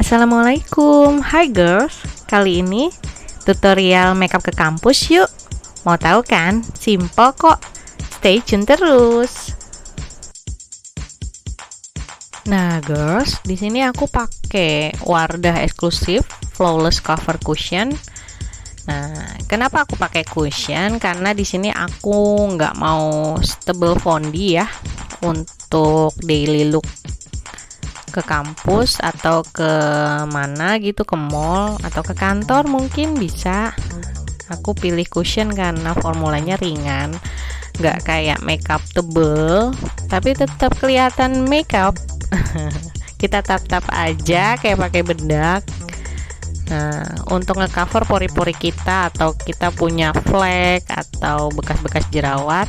Assalamualaikum, hai girls. Kali ini tutorial makeup ke kampus yuk. Mau tahu kan? Simple kok. Stay tune terus. Nah girls, di sini aku pakai Wardah eksklusif Flawless Cover Cushion. Nah, kenapa aku pakai cushion? Karena di sini aku nggak mau stable fondi ya untuk daily look ke kampus atau ke mana gitu, ke mall atau ke kantor mungkin bisa. Aku pilih cushion karena formulanya ringan, nggak kayak makeup tebel tapi tetap kelihatan makeup. Kita tap-tap aja kayak pakai bedak. Nah, untuk ngecover pori-pori kita atau kita punya flek atau bekas-bekas jerawat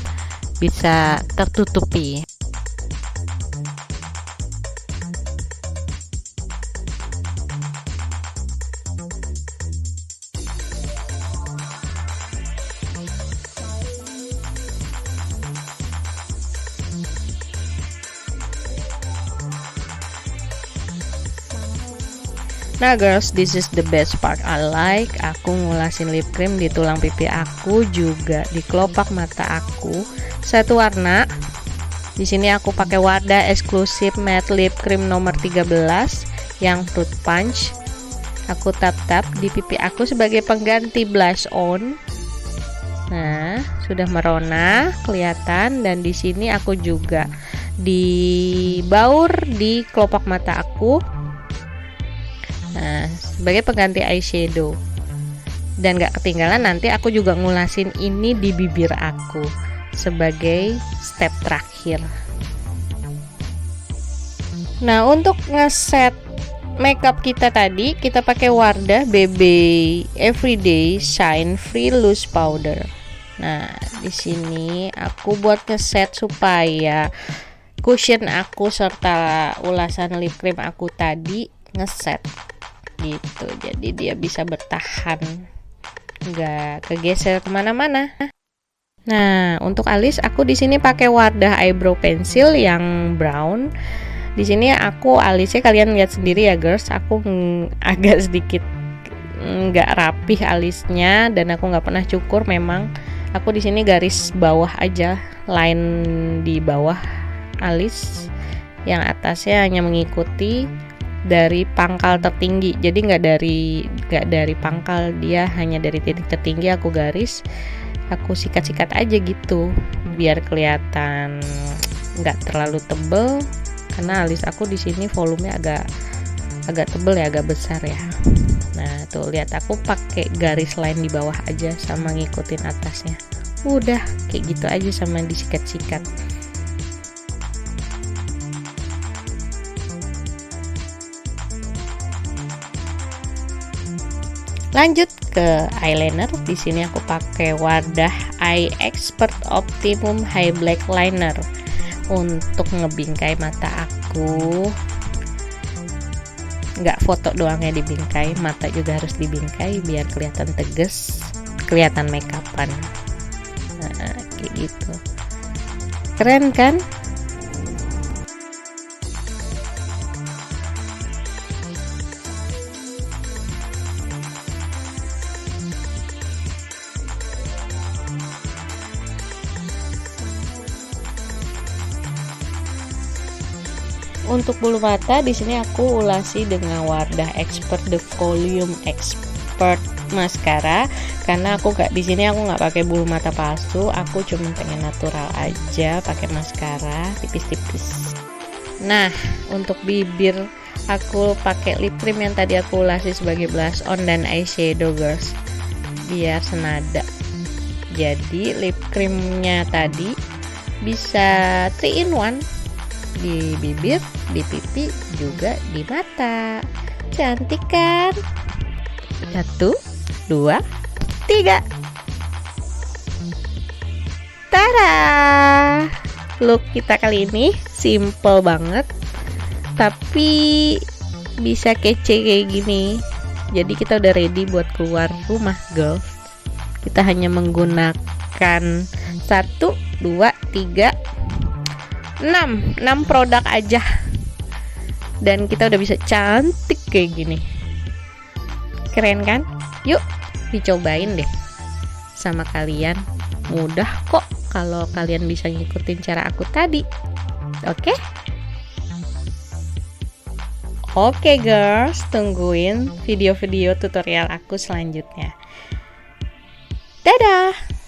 bisa tertutupi. Nah girls, this is the best part I like. Aku ngulasin lip cream di tulang pipi aku, juga di kelopak mata aku. Satu warna. Di sini aku pakai Wardah eksklusif matte lip cream nomor 13 yang fruit punch. Aku tap-tap di pipi aku sebagai pengganti blush on. Nah, sudah merona kelihatan, dan di sini aku juga di baur di kelopak mata aku. Nah, sebagai pengganti eyeshadow. Dan gak ketinggalan, nanti aku juga ngulasin ini di bibir aku sebagai step terakhir. Nah, untuk ngeset makeup kita tadi, kita pakai Wardah BB Everyday Shine Free Loose Powder. Nah, di sini aku buat ngeset supaya cushion aku serta ulasan lip cream aku tadi ngeset gitu, jadi dia bisa bertahan, nggak kegeser kemana-mana. Nah, untuk alis aku di sini pakai Wardah eyebrow pencil yang brown. Di sini aku alisnya kalian lihat sendiri ya girls, aku agak sedikit nggak rapih alisnya dan aku nggak pernah cukur. Memang aku di sini garis bawah aja, line di bawah alis, yang atasnya hanya mengikuti dari pangkal tertinggi, jadi nggak dari pangkal, dia hanya dari titik tertinggi aku garis, aku sikat-sikat aja gitu biar kelihatan nggak terlalu tebel, karena alis aku di sini volumenya agak tebel ya, agak besar ya. Nah tuh lihat, aku pakai garis line di bawah aja sama ngikutin atasnya, udah kayak gitu aja sama disikat-sikat. Lanjut ke eyeliner. Di sini aku pakai Wardah Eye Expert Optimum High Black Liner untuk ngebingkai mata aku. Nggak foto doang ya dibingkai, mata juga harus dibingkai biar kelihatan tegas, kelihatan makeupan. Nah, kayak gitu. Keren kan? Untuk bulu mata di sini aku ulasi dengan Wardah Expert The Volume Expert Mascara, karena aku di sini aku nggak pakai bulu mata palsu, aku cuma pengen natural aja pakai maskara tipis-tipis. Nah, untuk bibir aku pakai lip cream yang tadi aku ulasi sebagai blush on dan eyeshadow girls, biar senada. Jadi lip creamnya tadi bisa 3 in 1, di bibir, di pipi, juga di mata. Cantik kan? 1, 2, 3. Tada! Look kita kali ini simple banget, tapi bisa kece kayak gini. Jadi kita udah ready buat keluar rumah girls. Kita hanya menggunakan 1, 2, 3, 6 produk aja. dan kita udah bisa cantik kayak gini. Keren kan? Yuk dicobain deh sama kalian. Mudah kok kalau kalian bisa ngikutin cara aku tadi. Oke? Oke girls, tungguin video-video tutorial aku selanjutnya. Dadah!